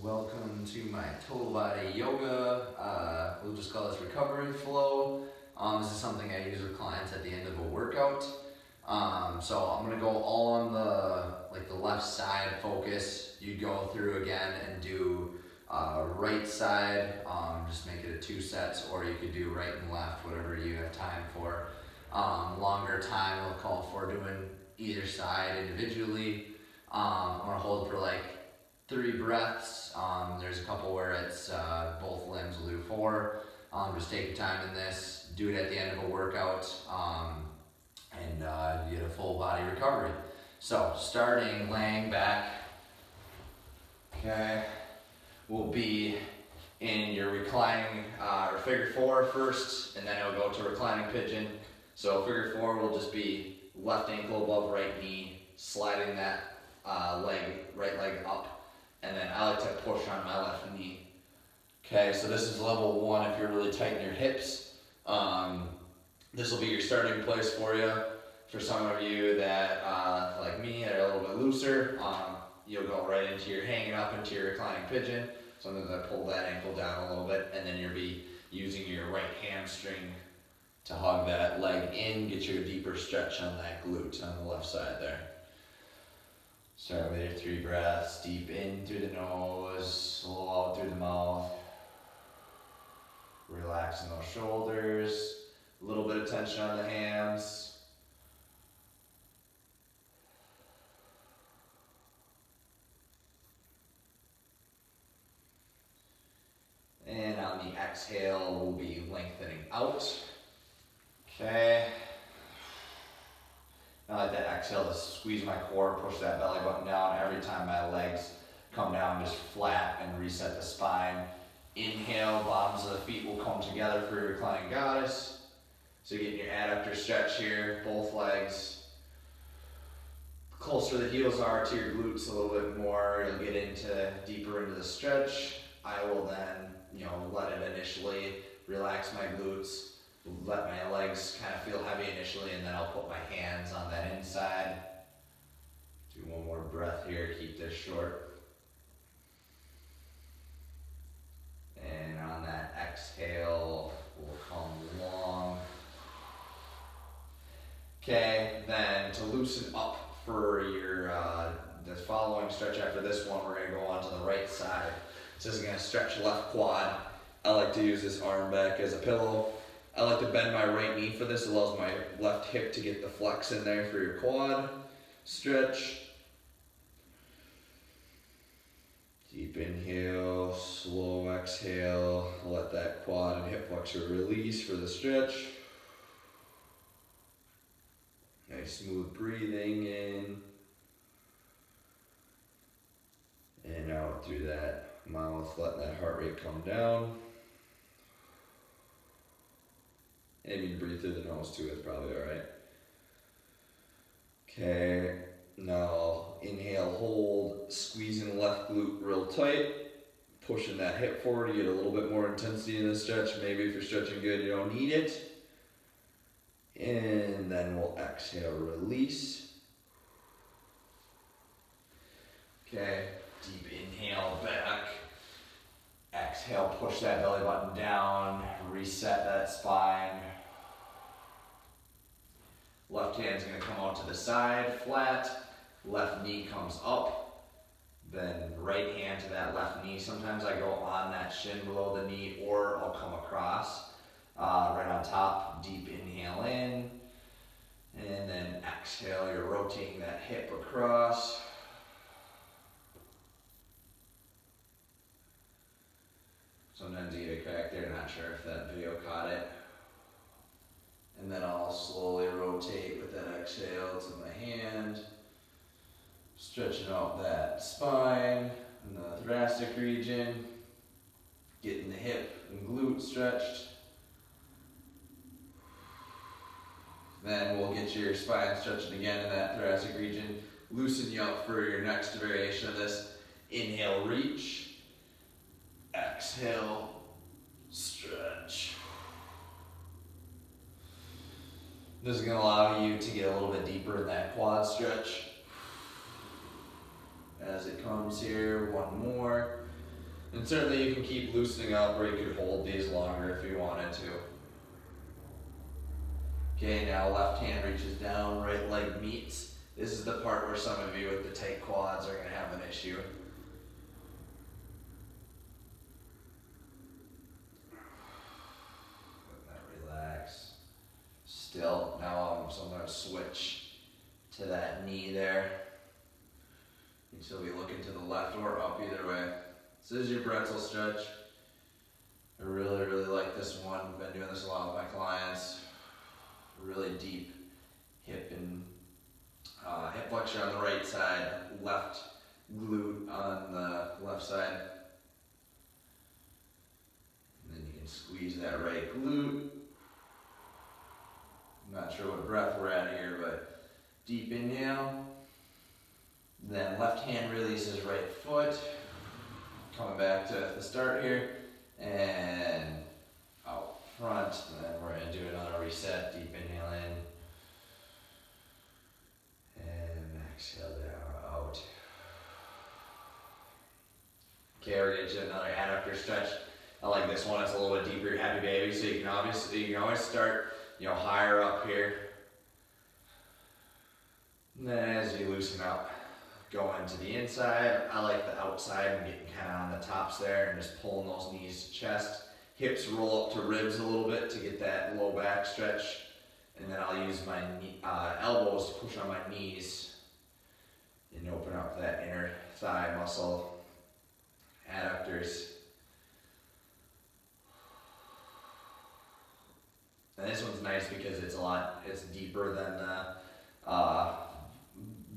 Welcome to my total body yoga. We'll just call this recovery flow. This is something I use with clients at the end of a workout. So I'm gonna go all on the left side focus. You'd go through again and do right side. Just make it a 2 sets, or you could do right and left, whatever you have time for. Longer time we'll call for doing either side individually. I'm gonna hold for like 3 breaths. There's a couple where it's both limbs. We'll do 4. Just take your time in this. Do it at the end of a workout, and you get a full body recovery. So starting laying back. Okay, we'll be in your reclining or figure 4 first, and then it'll go to reclining pigeon. So figure 4 will just be left ankle above right knee, sliding that right leg up. And then I like to push on my left knee. Okay, so this is level 1 if you're really tight in your hips. This will be your starting place for you. For some of you that, like me, are a little bit looser, you'll go right into your hanging up into your reclining pigeon. Sometimes I pull that ankle down a little bit, and then you'll be using your right hamstring to hug that leg in, get you a deeper stretch on that glute on the left side there. Start with your 3 breaths, deep in through the nose, slow out through the mouth. Relaxing those shoulders, a little bit of tension on the hands. And on the exhale, we'll be lengthening out. Okay. I like that exhale to squeeze my core, push that belly button down. Every time my legs come down, just flat and reset the spine. Inhale, bottoms of the feet will come together for your reclining goddess. So you're getting your adductor stretch here, both legs. The closer the heels are to your glutes, a little bit more, you'll get deeper into the stretch. I will then, let it initially relax my glutes. Let my legs kind of feel heavy initially, and then I'll put my hands on that inside. Do one more breath here, keep this short. And on that exhale, we'll come long. Okay, then to loosen up for your the following stretch after this one, we're gonna go on to the right side. So this is gonna stretch left quad. I like to use this arm back as a pillow. I like to bend my right knee for this. It allows my left hip to get the flex in there for your quad stretch. Deep inhale, slow exhale. Let that quad and hip flexor release for the stretch. Nice smooth breathing in and out through that mouth, letting that heart rate come down. And you breathe through the nose too, it's probably alright. Okay, now inhale, hold, squeezing the left glute real tight, pushing that hip forward to get a little bit more intensity in the stretch. Maybe if you're stretching good, you don't need it. And then we'll exhale, release. Okay, deep inhale back. Exhale, push that belly button down, reset that spine. Left hand's gonna come out to the side, flat. Left knee comes up. Then right hand to that left knee. Sometimes I go on that shin below the knee, or I'll come across right on top. Deep inhale in. And then exhale, you're rotating that hip across. Sometimes you get a crack there, not sure if that video caught it. And then I'll slowly rotate with that exhale to my hand. Stretching out that spine and the thoracic region. Getting the hip and glute stretched. Then we'll get your spine stretching again in that thoracic region. Loosen you up for your next variation of this. Inhale, reach. Exhale, stretch. This is going to allow you to get a little bit deeper in that quad stretch. As it comes here, one more. And certainly you can keep loosening up, or you could hold these longer if you wanted to. Okay, now left hand reaches down, right leg meets. This is the part where some of you with the tight quads are going to have an issue. Let that relax. Still, now so I'm going to switch to that knee there. You can still be looking to the left or up either way. So this is your pretzel stretch. I really, really like this one. I've been doing this a lot with my clients. Really deep hip and hip flexor on the right side, left glute on the left side. And then you can squeeze that right glute. I'm not sure what breath we're at here, but deep inhale. Then left hand releases right foot. Coming back to the start here. And out front. And then we're going to do another reset. Deep inhale in. And exhale down, out. Okay, we're going to do another adductor stretch. I like this one. It's a little bit deeper. You're happy baby. So you can always start, higher up here. And then as you loosen up, go into the inside. I like the outside and getting kind of on the tops there and just pulling those knees to chest. Hips roll up to ribs a little bit to get that low back stretch. And then I'll use my elbows to push on my knees and open up that inner thigh muscle. Adductors. And this one's nice because it's deeper than the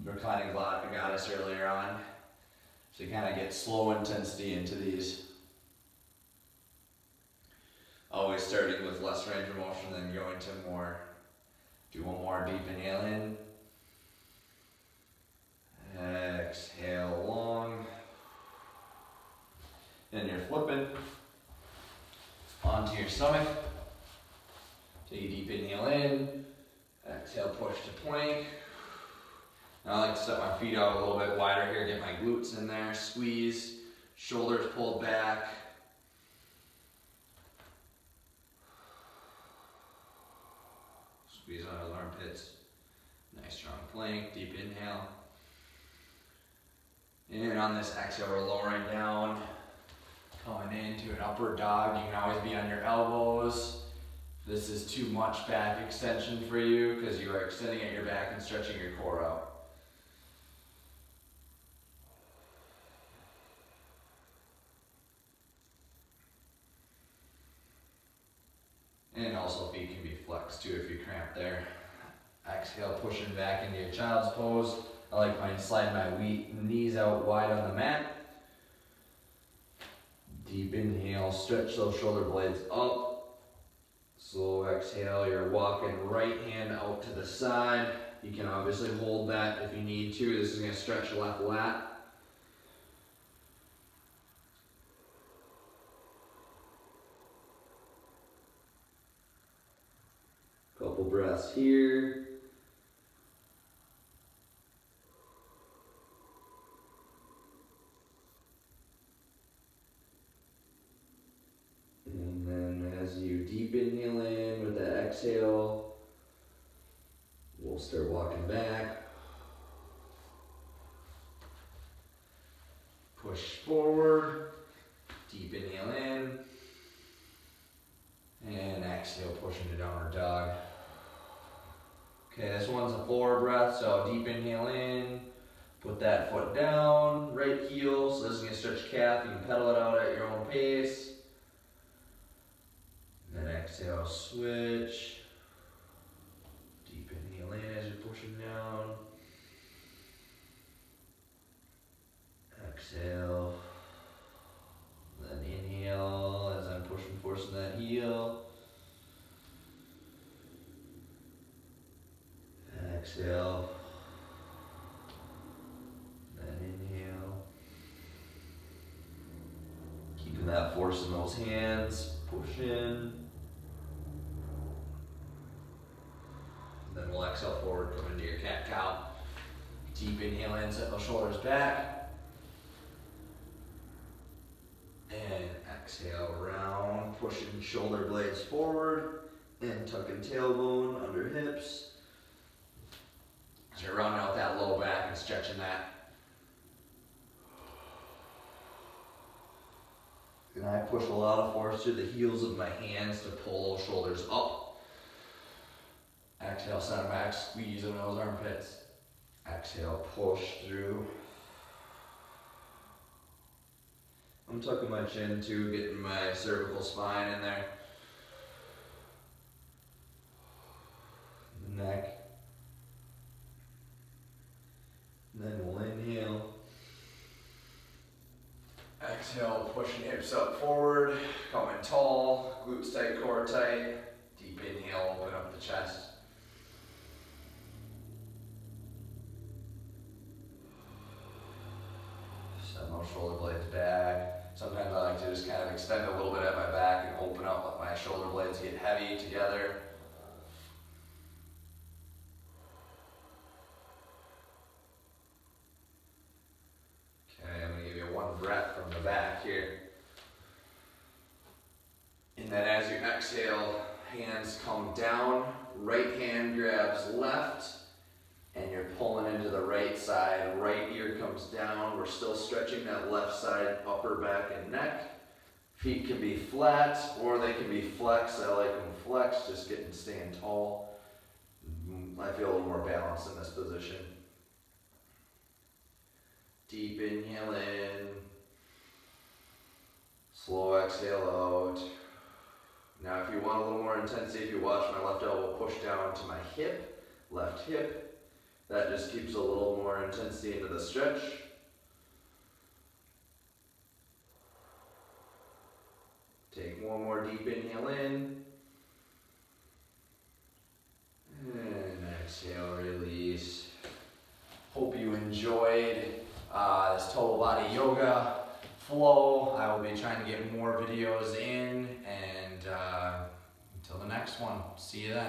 reclining goddess earlier on. So you kind of get slow intensity into these. Always starting with less range of motion, then going to more. Do one more deep inhale in. Exhale long. Then you're flipping onto your stomach. Take a deep inhale in. Exhale, push to plank. Now I like to set my feet out a little bit wider here, get my glutes in there, squeeze, shoulders pulled back. Squeeze on those armpits. Nice strong plank, deep inhale. And on this exhale, we're lowering down, coming into an upward dog. You can always be on your elbows. If this is too much back extension for you, because you are extending at your back and stretching your core out. And also feet can be flexed too if you cramp there. Exhale, pushing back into your child's pose. I like mine sliding my knees out wide on the mat. Deep inhale, stretch those shoulder blades up. Slow exhale, you're walking right hand out to the side. You can obviously hold that if you need to. This is going to stretch left lat. Couple breaths here. And then as you deep inhale in with that exhale, we'll start walking back. Push forward. Deep inhale in. And exhale, pushing to downward dog. Okay, this one's a forward breath, so deep inhale in, put that foot down, right heel, so this is going to stretch calf, you can pedal it out at your own pace. And then exhale, switch, deep inhale in as you're pushing down. Exhale, then inhale as I'm forcing that heel. Exhale, then inhale. Keeping that force in those hands, push in. Then we'll exhale forward, come into your cat-cow. Deep inhale in, set those shoulders back. Exhale, round, pushing shoulder blades forward and tucking tailbone under hips. So you're rounding out that low back and stretching that. And I push a lot of force through the heels of my hands to pull those shoulders up. Exhale, center back, squeeze in those armpits. Exhale, push through. I'm tucking my chin too, getting my cervical spine in there. Neck. And then we'll inhale. Exhale, pushing hips up forward, coming tall, glutes tight, core tight. Deep inhale, open up the chest. Send those shoulder blades back. Sometimes I like to just kind of extend a little bit at my back and open up, let my shoulder blades get heavy together. Okay, I'm going to give you one breath from the back here. And then as you exhale, hands come down, right hand grabs left, and you're pulling into the right side. Right ear comes down. We're still stretching that left side, upper back and neck. Feet can be flat or they can be flexed. I like them flexed, just staying tall. I feel a little more balance in this position. Deep inhale in. Slow exhale out. Now if you want a little more intensity, if you watch my left elbow push down to my hip, left hip, that just keeps a little more intensity into the stretch. Take one more deep inhale in. And exhale, release. Hope you enjoyed this total body yoga flow. I will be trying to get more videos in, and until the next one, see you then.